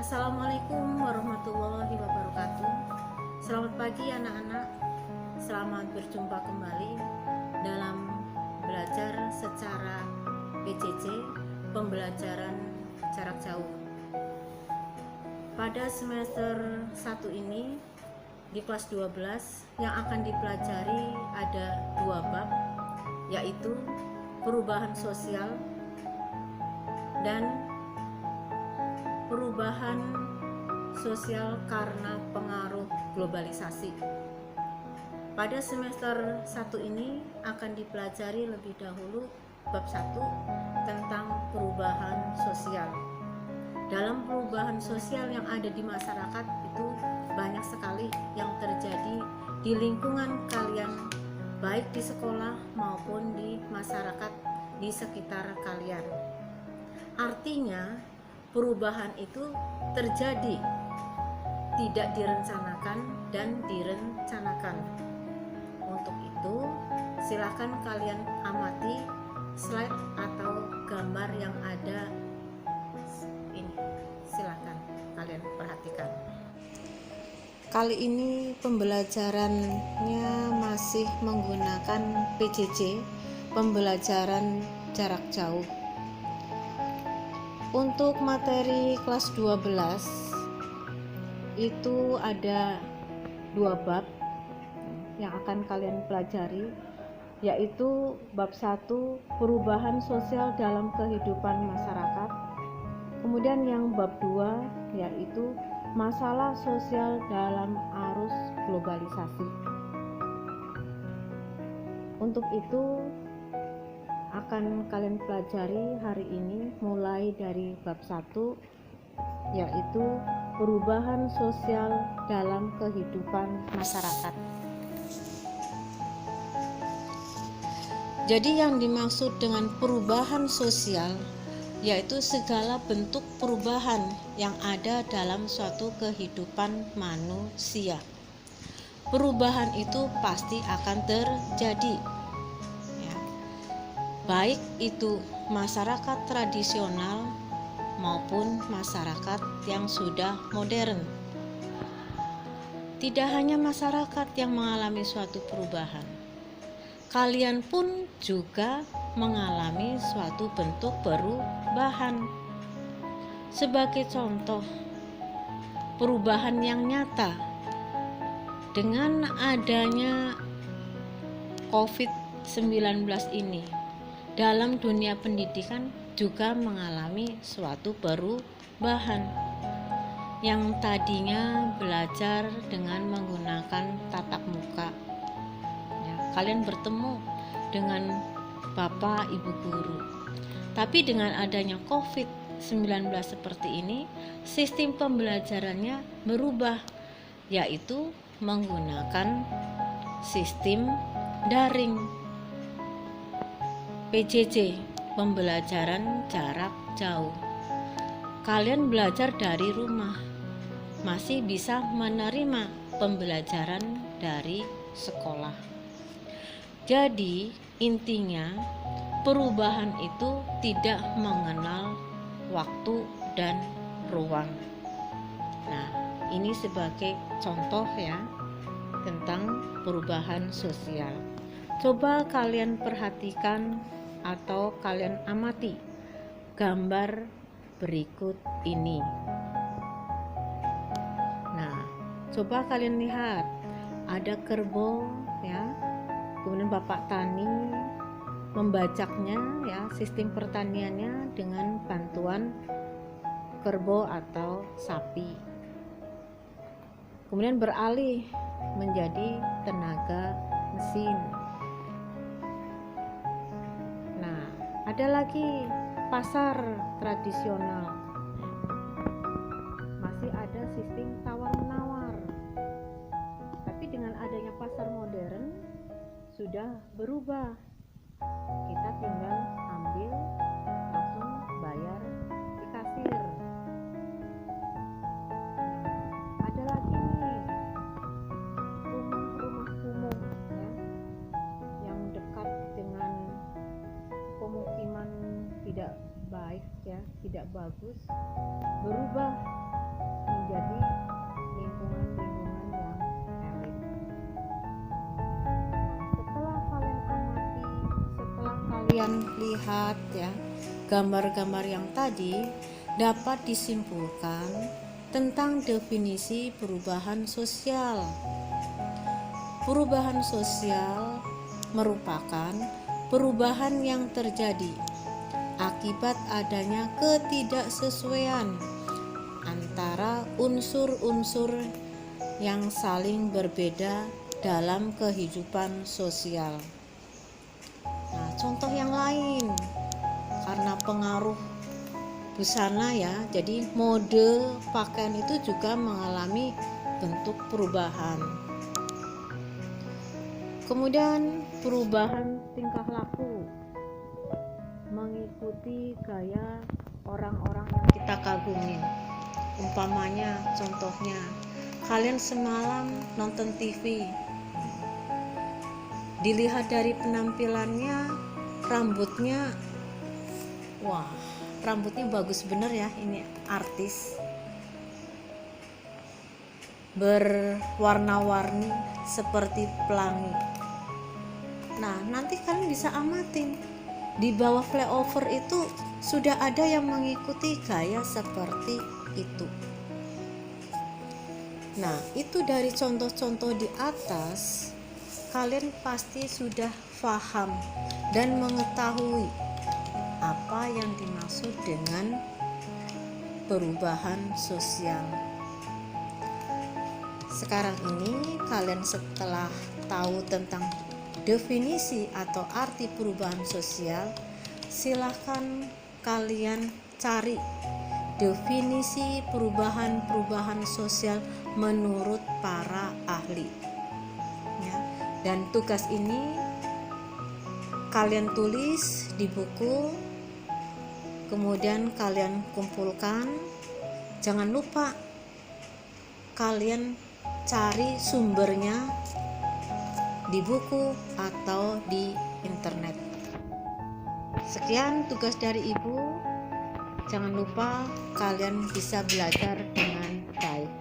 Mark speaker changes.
Speaker 1: Assalamualaikum warahmatullahi wabarakatuh. Selamat pagi anak-anak. Selamat berjumpa kembali dalam belajar secara PJJ, pembelajaran jarak jauh. Pada semester 1 ini di kelas 12 yang akan dipelajari ada 2 bab, yaitu perubahan sosial dan perubahan sosial karena pengaruh globalisasi. Pada semester 1 ini akan dipelajari lebih dahulu bab 1 tentang perubahan sosial. Dalam perubahan sosial yang ada di masyarakat itu banyak sekali yang terjadi di lingkungan kalian, baik di sekolah maupun di masyarakat di sekitar kalian. Artinya perubahan itu terjadi, tidak direncanakan dan direncanakan. Untuk itu, silakan kalian amati slide atau gambar yang ada ini. Silakan kalian perhatikan. Kali ini pembelajarannya masih menggunakan PJJ, pembelajaran jarak jauh. Untuk materi kelas 12 itu ada 2 bab yang akan kalian pelajari, yaitu bab 1 perubahan sosial dalam kehidupan masyarakat. Kemudian yang bab 2 yaitu masalah sosial dalam arus globalisasi. Untuk itu akan kalian pelajari hari ini mulai dari bab 1, yaitu perubahan sosial dalam kehidupan masyarakat. Jadi yang dimaksud dengan perubahan sosial yaitu segala bentuk perubahan yang ada dalam suatu kehidupan manusia. Perubahan itu pasti akan terjadi, baik itu masyarakat tradisional maupun masyarakat yang sudah modern. Tidak hanya masyarakat yang mengalami suatu perubahan, kalian pun juga mengalami suatu bentuk perubahan. Sebagai contoh, perubahan yang nyata dengan adanya COVID-19 ini, dalam dunia pendidikan juga mengalami suatu perubahan. Yang tadinya belajar dengan menggunakan tatap muka, kalian bertemu dengan bapak ibu guru, tapi dengan adanya COVID-19 seperti ini, sistem pembelajarannya berubah, yaitu menggunakan sistem daring, PJJ, pembelajaran jarak jauh. Kalian belajar dari rumah, masih bisa menerima pembelajaran dari sekolah. Jadi intinya perubahan itu tidak mengenal waktu dan ruang. Nah, ini sebagai contoh ya tentang perubahan sosial. Coba kalian perhatikan atau kalian amati gambar berikut ini. Nah, coba kalian lihat, ada kerbau ya, kemudian bapak tani membajaknya ya, sistem pertaniannya dengan bantuan kerbau atau sapi. Kemudian beralih menjadi tenaga mesin. Nah, ada lagi pasar tradisional, masih ada sistem tawar-menawar. Tapi dengan adanya pasar modern sudah berubah. Kita tinggal ambil, langsung bayar di kasir. Ada lagi nih rumah kumuh ya, yang dekat dengan pemukiman tidak baik ya, tidak bagus, berubah melihat ya gambar-gambar yang tadi, dapat disimpulkan tentang definisi perubahan sosial. Perubahan sosial merupakan perubahan yang terjadi akibat adanya ketidaksesuaian antara unsur-unsur yang saling berbeda dalam kehidupan sosial. Nah, contoh yang lain, karena pengaruh busana ya, jadi mode pakaian itu juga mengalami bentuk perubahan. Kemudian perubahan tingkah laku mengikuti gaya orang-orang yang kita kagumi. Umpamanya, contohnya, kalian semalam nonton TV, dilihat dari penampilannya, rambutnya, wah, rambutnya bagus bener ya, ini artis, berwarna-warni seperti pelangi. Nah, nanti kalian bisa amatin, di bawah flyover itu sudah ada yang mengikuti gaya seperti itu. Nah, itu dari contoh-contoh di atas, kalian pasti sudah paham dan mengetahui apa yang dimaksud dengan perubahan sosial. Sekarang ini kalian setelah tahu tentang definisi atau arti perubahan sosial, silahkan kalian cari definisi perubahan sosial menurut para ahli ya. Dan tugas ini kalian tulis di buku, kemudian kalian kumpulkan. Jangan lupa kalian cari sumbernya di buku atau di internet. Sekian tugas dari Ibu. Jangan lupa kalian bisa belajar dengan baik.